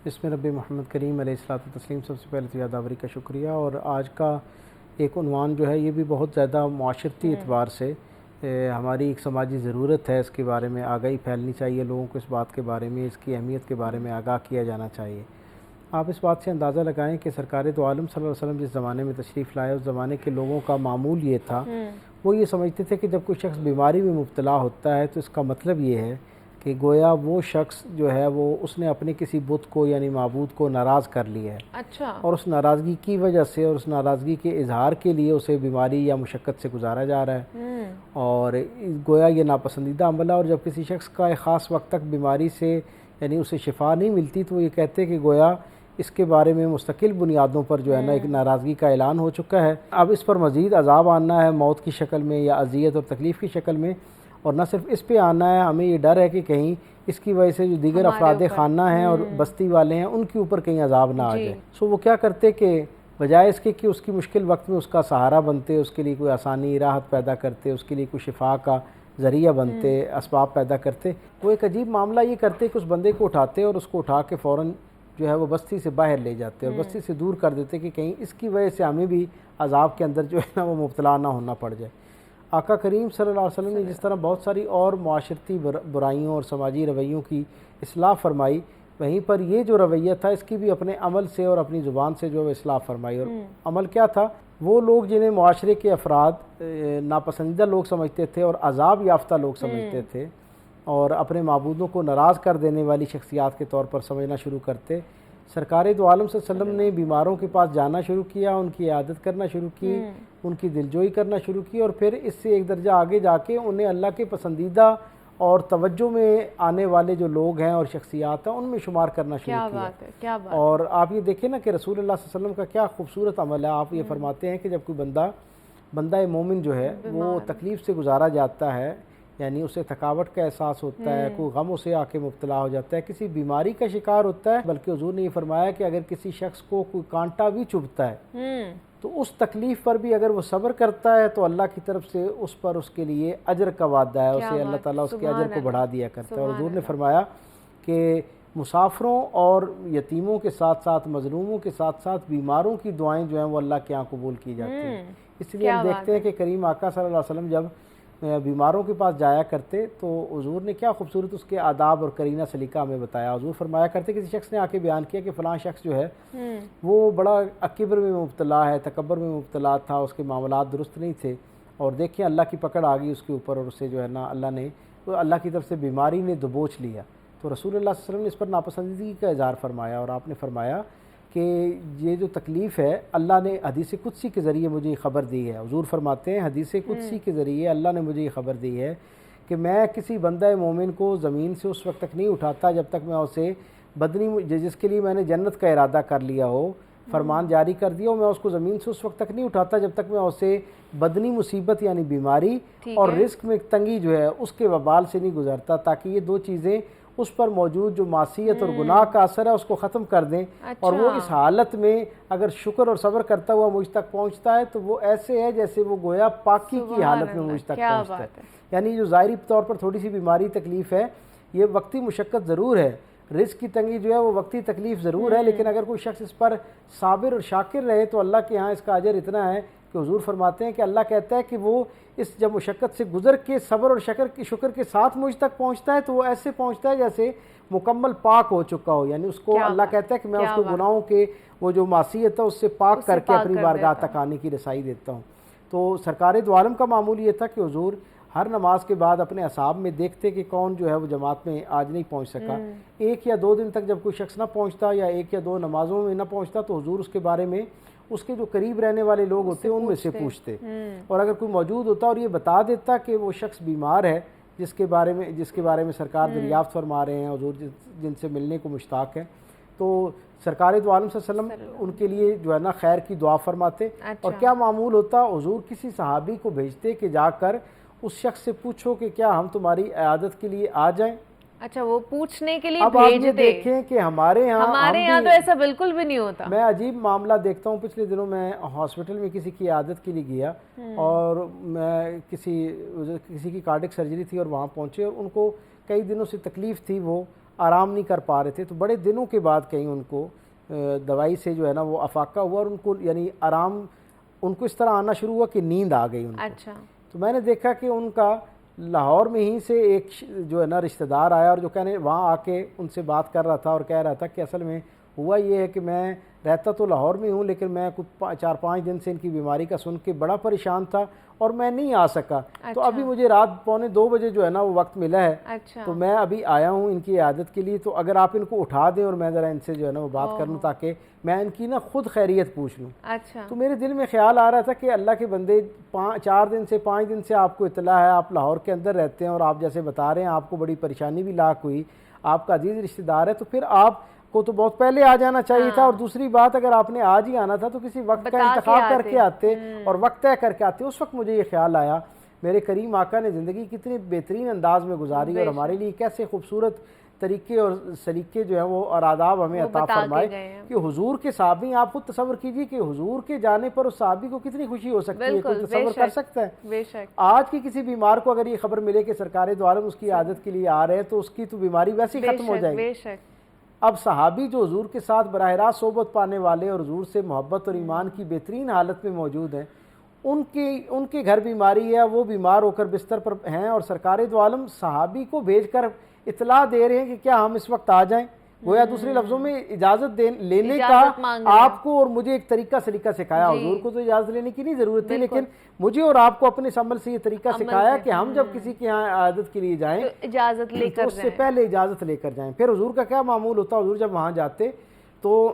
بسم رب محمد کریم علیہ الصلوۃ والتسلیم۔ سب سے پہلے تو یادآوری کا شکریہ، اور آج کا ایک عنوان جو ہے یہ بھی بہت زیادہ معاشرتی اعتبار سے ہماری ایک سماجی ضرورت ہے، اس کے بارے میں آگاہی پھیلنی چاہیے، لوگوں کو اس بات کے بارے میں، اس کی اہمیت کے بارے میں آگاہ کیا جانا چاہیے۔ آپ اس بات سے اندازہ لگائیں کہ سرکار دو عالم صلی اللہ علیہ وسلم جس زمانے میں تشریف لائے، اس زمانے کے لوگوں کا معمول یہ تھا، وہ یہ سمجھتے تھے کہ جب کوئی شخص بیماری میں مبتلا ہوتا ہے تو اس کا مطلب یہ ہے کہ گویا وہ شخص جو ہے وہ اس نے اپنے کسی بت کو یعنی معبود کو ناراض کر لیا ہے، اچھا، اور اس ناراضگی کی وجہ سے اور اس ناراضگی کے اظہار کے لیے اسے بیماری یا مشقت سے گزارا جا رہا ہے، اور گویا یہ ناپسندیدہ عمل ہے۔ اور جب کسی شخص کا ایک خاص وقت تک بیماری سے یعنی اسے شفا نہیں ملتی تو وہ یہ کہتے ہیں کہ گویا اس کے بارے میں مستقل بنیادوں پر جو ہے نا ایک ناراضگی کا اعلان ہو چکا ہے، اب اس پر مزید عذاب آنا ہے موت کی شکل میں یا اذیت اور تکلیف کی شکل میں، اور نہ صرف اس پہ آنا ہے، ہمیں یہ ڈر ہے کہ کہیں اس کی وجہ سے جو دیگر افراد خانہ ہیں اور بستی والے ہیں ان کے اوپر کہیں عذاب نہ آ جائے۔ سو وہ کیا کرتے کہ بجائے اس کے کہ اس کی مشکل وقت میں اس کا سہارا بنتے، اس کے لیے کوئی آسانی راحت پیدا کرتے، اس کے لیے کوئی شفا کا ذریعہ بنتے، اسباب پیدا کرتے، وہ ایک عجیب معاملہ یہ کرتے کہ اس بندے کو اٹھاتے اور اس کو اٹھا کے فوراً جو ہے وہ بستی سے باہر لے جاتے اور بستی سے دور کر دیتے کہ کہیں اس کی وجہ سے ہمیں بھی عذاب کے اندر جو ہے نا وہ مبتلا نہ ہونا پڑ جائے۔ آقا کریم صلی اللہ علیہ وسلم نے جس طرح بہت ساری اور معاشرتی برائیوں اور سماجی رویوں کی اصلاح فرمائی، وہیں پر یہ جو رویہ تھا اس کی بھی اپنے عمل سے اور اپنی زبان سے جو اصلاح فرمائی۔ اور عمل کیا تھا؟ وہ لوگ جنہیں معاشرے کے افراد ناپسندیدہ لوگ سمجھتے تھے اور عذاب یافتہ لوگ سمجھتے تھے اور اپنے معبودوں کو ناراض کر دینے والی شخصیات کے طور پر سمجھنا شروع کرتے، سرکار دو عالم صلی اللہ علیہ وسلم نے بیماروں کے پاس جانا شروع کیا، ان کی عیادت کرنا شروع کی، ان کی دلجوئی کرنا شروع کی، اور پھر اس سے ایک درجہ آگے جا کے انہیں اللہ کے پسندیدہ اور توجہ میں آنے والے جو لوگ ہیں اور شخصیات ہیں ان میں شمار کرنا شروع کیا۔ اور آپ یہ دیکھیں نا کہ رسول اللہ صلی اللہ علیہ وسلم کا کیا خوبصورت عمل ہے۔ آپ یہ فرماتے ہیں کہ جب کوئی بندہ مومن جو ہے وہ تکلیف سے گزارا جاتا ہے، یعنی اسے تھکاوٹ کا احساس ہوتا ہے، کوئی غم اسے آ کے مبتلا ہو جاتا ہے، کسی بیماری کا شکار ہوتا ہے، بلکہ حضور نے یہ فرمایا کہ اگر کسی شخص کو کوئی کانٹا بھی چبھتا ہے تو اس تکلیف پر بھی اگر وہ صبر کرتا ہے تو اللہ کی طرف سے اس پر اس کے لیے اجر کا وعدہ ہے، اسے اللہ تعالیٰ اس کے اجر کو بڑھا دیا کرتا ہے۔ اور حضور نے فرمایا کہ مسافروں اور یتیموں کے ساتھ ساتھ مظلوموں کے ساتھ ساتھ بیماروں کی دعائیں جو ہیں وہ اللہ کے یہاں قبول کی جاتی ہیں۔ اس لیے ہم دیکھتے ہیں کہ کریم آقا صلی اللہ علیہ وسلم جب بیماروں کے پاس جایا کرتے تو حضور نے کیا خوبصورت اس کے آداب اور کرینہ سلیقہ ہمیں بتایا۔ حضور فرمایا کرتے کسی شخص نے آ کے بیان کیا کہ فلاں شخص جو ہے وہ بڑا کبر میں مبتلا ہے، تکبر میں مبتلا تھا، اس کے معاملات درست نہیں تھے، اور دیکھیں اللہ کی پکڑ آ گئی اس کے اوپر اور اسے جو ہے نا اللہ کی طرف سے بیماری نے دبوچ لیا، تو رسول اللہ صلی اللہ علیہ وسلم نے اس پر ناپسندیدگی کا اظہار فرمایا، اور آپ نے فرمایا کہ یہ جو تکلیف ہے اللہ نے حدیث قدسی کے ذریعے مجھے یہ خبر دی ہے۔ حضور فرماتے ہیں حدیث قدسی کے ذریعے اللہ نے مجھے یہ خبر دی ہے کہ میں کسی بندہ مومن کو زمین سے اس وقت تک نہیں اٹھاتا جب تک میں اسے جس کے لیے میں نے جنت کا ارادہ کر لیا ہو، فرمان جاری کر دیا ہو، میں اس کو زمین سے اس وقت تک نہیں اٹھاتا جب تک میں اسے بدنی مصیبت یعنی بیماری اور رزق میں تنگی جو ہے اس کے وبال سے نہیں گزرتا، تاکہ یہ دو چیزیں اس پر موجود جو معصیت اور گناہ کا اثر ہے اس کو ختم کر دیں، اور وہ اس حالت میں اگر شکر اور صبر کرتا ہوا مجھ تک پہنچتا ہے تو وہ ایسے ہے جیسے وہ گویا پاکی کی حالت میں مجھ تک پہنچتا ہے۔ یعنی جو ظاہری طور پر تھوڑی سی بیماری تکلیف ہے یہ وقتی مشقت ضرور ہے، رزق کی تنگی جو ہے وہ وقتی تکلیف ضرور ہے، لیکن اگر کوئی شخص اس پر صابر اور شاکر رہے تو اللہ کے ہاں اس کا اجر اتنا ہے کہ حضور فرماتے ہیں کہ اللہ کہتا ہے کہ وہ اس جب مشقت سے گزر کے صبر اور شکر کے ساتھ مجھ تک پہنچتا ہے تو وہ ایسے پہنچتا ہے جیسے مکمل پاک ہو چکا ہو، یعنی اس کو اللہ کہتا ہے کہ میں اس کو گناہوں کے وہ جو معصیت ہے اس سے پاک کر کے اپنی بارگاہ تک آنے کی رسائی دیتا ہوں۔ تو سرکار دو عالم کا معمول یہ تھا کہ حضور ہر نماز کے بعد اپنے اصحاب میں دیکھتے کہ کون جو ہے وہ جماعت میں آج نہیں پہنچ سکا، ایک یا دو دن تک جب کوئی شخص نہ پہنچتا یا ایک یا دو نمازوں میں نہ پہنچتا تو حضور اس کے بارے میں اس کے جو قریب رہنے والے لوگ ہوتے ان میں سے پوچھتے، اور اگر کوئی موجود ہوتا اور یہ بتا دیتا کہ وہ شخص بیمار ہے جس کے بارے میں سرکار دریافت فرما رہے ہیں، حضور جن سے ملنے کو مشتاق ہے، تو سرکار دو عالم صلی اللہ علیہ وسلم ان کے لیے جو ہے نا خیر کی دعا فرماتے۔ اور کیا معمول ہوتا؟ حضور کسی صحابی کو بھیجتے کہ جا کر اس شخص سے پوچھو کہ کیا ہم تمہاری عیادت کے لیے آ جائیں۔ اچھا، وہ پوچھنے کے لیے اب آپ یہ دیکھیں کہ ہمارے یہاں تو ایسا بالکل بھی نہیں ہوتا۔ میں عجیب معاملہ دیکھتا ہوں، پچھلے دنوں میں ہاسپٹل میں کسی کی عیادت کے لیے گیا اور میں کسی کی کارڈک سرجری تھی اور وہاں پہنچے، اور ان کو کئی دنوں سے تکلیف تھی، وہ آرام نہیں کر پا رہے تھے، تو بڑے دنوں کے بعد کہیں ان کو دوائی سے جو ہے نا وہ افاقہ ہوا اور ان کو یعنی آرام ان کو اس طرح آنا شروع ہوا کہ نیند آ گئی ان کو۔ اچھا، تو میں نے دیکھا کہ ان کا لاہور میں ہی سے ایک جو ہے نا رشتہ دار آیا اور جو کہنے وہاں آ کے ان سے بات کر رہا تھا اور کہہ رہا تھا کہ اصل میں ہوا یہ ہے کہ میں رہتا تو لاہور میں ہوں لیکن میں کچھ 4-5 دن سے ان کی بیماری کا سن کے بڑا پریشان تھا اور میں نہیں آ سکا، تو ابھی مجھے رات 1:45 بجے جو ہے نا وہ وقت ملا ہے، اچھا، تو میں ابھی آیا ہوں ان کی عیادت کے لیے، تو اگر آپ ان کو اٹھا دیں اور میں ذرا ان سے جو ہے نا وہ بات کر لوں تاکہ میں ان کی نا خود خیریت پوچھ لوں۔ اچھا، تو میرے دل میں خیال آ رہا تھا کہ اللہ کے بندے 5 دن سے آپ کو اطلاع ہے، آپ لاہور کے اندر رہتے ہیں اور آپ جیسے بتا رہے ہیں آپ کو بڑی پریشانی بھی لاحق ہوئی، آپ کا عزیز رشتہ دار ہے، تو پھر آپ کو تو بہت پہلے آ جانا چاہیے تھا، اور دوسری بات اگر آپ نے آج ہی آنا تھا تو کسی وقت کا انتخاب کر کے آتے اور وقت طے کر کے آتے۔ اس وقت مجھے یہ خیال آیا میرے کریم آقا نے زندگی کتنے بہترین انداز میں گزاری اور ہمارے لیے کیسے خوبصورت طریقے اور سلیقے جو ہیں وہ اور آداب ہمیں عطا فرمائے کہ حضور کے صحابی، آپ خود تصور کیجئے کہ حضور کے جانے پر اس صحابی کو کتنی خوشی ہو سکتی ہے، کوئی تصور کر سکتا ہے؟ بے شک۔ آج کی کسی بیمار کو اگر یہ خبر ملے کہ سرکار دو عالم اس کی عادت کے لیے آ رہے ہیں تو اس کی تو بیماری ویسے ہی ختم ہو جائے گی۔ بے شک۔ اب صحابی جو حضور کے ساتھ براہ راست صحبت پانے والے اور حضور سے محبت اور ایمان کی بہترین حالت میں موجود ہیں، ان کے گھر بیماری ہے، وہ بیمار ہو کر بستر پر ہیں اور سرکار دو عالم صحابی کو بھیج کر اطلاع دے رہے ہیں کہ کیا ہم اس وقت آ جائیں، گویا دوسرے لفظوں میں اجازت لینے کا آپ کو اور مجھے ایک طریقہ سلیقہ سکھایا۔ حضور کو تو اجازت لینے کی نہیں ضرورت تھی، لیکن مجھے اور آپ کو اپنے عمل سے یہ طریقہ سکھایا کہ ہم جب کسی کے یہاں عادت کے لیے جائیں اجازت لے کر تو اس سے پہلے اجازت لے کر جائیں۔ پھر حضور کا کیا معمول ہوتا، حضور جب وہاں جاتے تو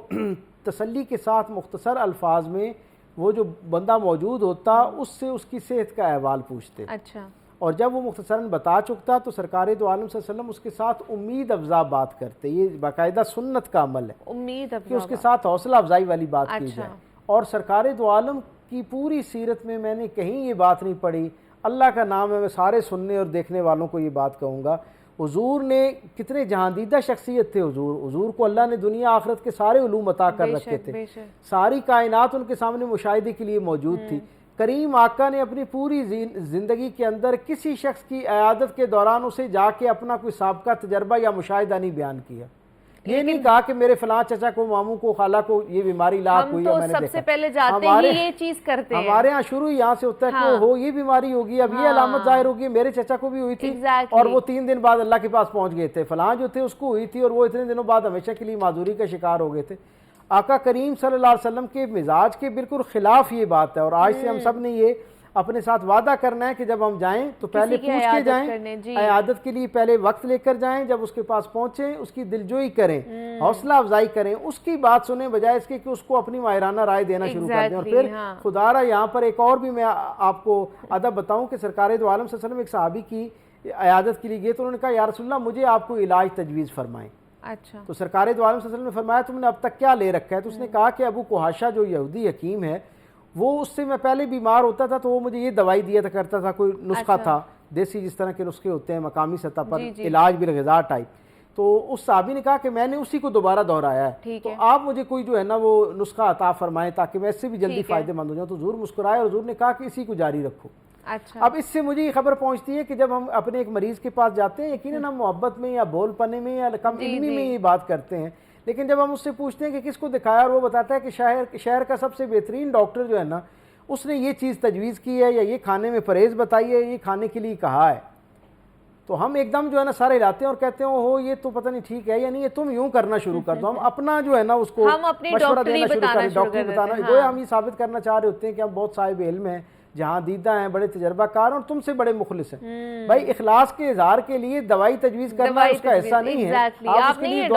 تسلی کے ساتھ مختصر الفاظ میں وہ جو بندہ موجود ہوتا اس سے اس کی صحت کا احوال پوچھتے، اچھا، اور جب وہ مختصراً بتا چکتا تو سرکار دو عالم صلی اللہ علیہ وسلم اس کے ساتھ امید افزا بات کرتے۔ یہ باقاعدہ سنت کا عمل ہے امید کہ اس کے ساتھ حوصلہ افزائی والی بات کی جائے، اور سرکار دو عالم کی پوری سیرت میں میں نے کہیں یہ بات نہیں پڑھی، اللہ کا نام ہے میں سارے سننے اور دیکھنے والوں کو یہ بات کہوں گا، حضور نے کتنے جہاندیدہ شخصیت تھے، حضور کو اللہ نے دنیا آخرت کے سارے علوم عطا کر رکھے تھے، ساری کائنات ان کے سامنے مشاہدے کے لیے موجود تھی۔ کریم آقا نے اپنی پوری زندگی کے اندر کسی شخص کی عیادت کے دوران اسے جا کے اپنا کوئی سابقہ تجربہ یا مشاہدہ نہیں بیان کیا، یہ نہیں کہا کہ میرے فلاں چچا کو، ماموں کو، خالہ کو یہ بیماری لاحق ہوئی ہے میں نے دیکھا۔ سب سے پہلے جاتے ہی یہ چیز کرتے ہیں، ہمارے ہاں شروع یہاں سے ہوتا ہے کہ ہو یہ بیماری ہوگی، اب یہ علامت ظاہر ہوگی، میرے چچا کو بھی ہوئی تھی اور وہ 3 دن بعد اللہ کے پاس پہنچ گئے تھے، فلاں جو تھے اس کو ہوئی تھی اور وہ اتنے دنوں بعد ہمیشہ کے لیے معذوری کا شکار ہو گئے تھے۔ آقا کریم صلی اللہ علیہ وسلم کے مزاج کے بالکل خلاف یہ بات ہے، اور آج سے ہم سب نے یہ اپنے ساتھ وعدہ کرنا ہے کہ جب ہم جائیں تو پہلے پوچھ کے جائیں، عیادت کے لیے پہلے وقت لے کر جائیں، جب اس کے پاس پہنچیں اس کی دلجوئی کریں، حوصلہ افزائی کریں، اس کی بات سنیں بجائے اس کے کہ اس کو اپنی ماہرانہ رائے دینا شروع کر دیں۔ اور پھر خدا را یہاں پر ایک اور بھی میں آپ کو ادب بتاؤں کہ سرکار دو عالم صلی اللہ علیہ وسلم ایک صحابی کی عیادت کے لیے گئے تو انہوں نے کہا یا رسول اللہ مجھے آپ کو علاج تجویز فرمائیں۔ اچھا، تو سرکار دو عالم صلی اللہ علیہ وسلم نے فرمایا تم نے اب تک کیا لے رکھا ہے؟ تو اس نے کہا کہ ابو قحاشہ جو یہودی حکیم ہے وہ اس سے میں پہلے بیمار ہوتا تھا تو وہ مجھے یہ دوائی دیا کرتا تھا، کوئی نسخہ تھا دیسی جس طرح کے نسخے ہوتے ہیں مقامی سطح پر علاج بالغذا ٹائپ، تو اس صحابی نے کہا کہ میں نے اسی کو دوبارہ دہرایا ہے، تو آپ مجھے کوئی جو ہے نا وہ نسخہ عطا فرمائیں تاکہ میں اس سے بھی جلدی فائدہ مند ہو جاؤں۔ تو حضور مسکرائے اور حضور نے کہا کہ اسی کو جاری رکھو۔ اب اس سے مجھے یہ خبر پہنچتی ہے کہ جب ہم اپنے ایک مریض کے پاس جاتے ہیں یقیناً ہم محبت میں یا بول پنے میں یا کم علمی میں یہ بات کرتے ہیں، لیکن جب ہم اس سے پوچھتے ہیں کہ کس کو دکھایا اور وہ بتاتا ہے کہ شہر کا سب سے بہترین ڈاکٹر جو ہے نا اس نے یہ چیز تجویز کی ہے یا یہ کھانے میں پرہیز بتائی ہے، یہ کھانے کے لیے کہا ہے، تو ہم ایک دم جو ہے نا سارے ہلاتے ہیں اور کہتے ہیں ہو یہ تو پتہ نہیں ٹھیک ہے، یعنی یہ تم یوں کرنا شروع کر دو، ہم اپنا جو ہے نا اس کو مشورہ دینا شروع کر دیں، ڈاکٹری بتانا، گویا ہم یہ ثابت کرنا چاہ رہے ہوتے ہیں کہ ہم بہت صاحب علم ہیں، جہاں دیدہ ہیں، بڑے تجربہ کار اور تم سے بڑے مخلص ہیں۔ بھائی اخلاص کے اظہار کے لیے دوائی تجویز کرنا اس کا حصہ نہیں ہے، آپ اس کے لیے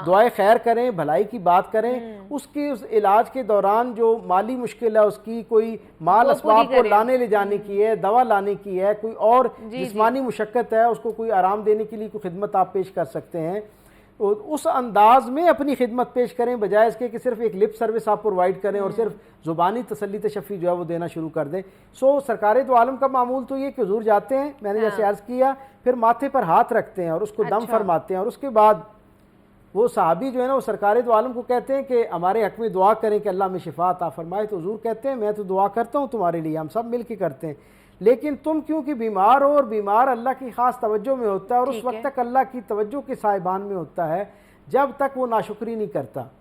دعائے خیر کریں، بھلائی کی بات کریں، اس کے اس علاج کے دوران جو مالی مشکل ہے اس کی، کوئی مال اسباب کو لانے لے جانے کی ہے، دوا لانے کی ہے، کوئی اور جسمانی مشقت ہے، اس کو کوئی آرام دینے کے لیے کوئی خدمت آپ پیش کر سکتے ہیں، اس انداز میں اپنی خدمت پیش کریں بجائے اس کے کہ صرف ایک لپ سروس آپ پرووائڈ کریں اور صرف زبانی تسلی تشفی جو ہے وہ دینا شروع کر دیں۔ سرکار دو عالم کا معمول تو یہ کہ حضور جاتے ہیں، میں نے جیسے عرض کیا، پھر ماتھے پر ہاتھ رکھتے ہیں اور اس کو دم فرماتے ہیں، اور اس کے بعد وہ صحابی جو ہے نا وہ سرکار دو عالم کو کہتے ہیں کہ ہمارے حق میں دعا کریں کہ اللہ میں شفا عطا فرمائے، تو حضور کہتے ہیں میں تو دعا کرتا ہوں تمہارے لیے، ہم سب مل کے کرتے ہیں، لیکن تم کیونکہ بیمار ہو اور بیمار اللہ کی خاص توجہ میں ہوتا ہے اور اس وقت تک اللہ کی توجہ کے سائبان میں ہوتا ہے جب تک وہ ناشکری نہیں کرتا.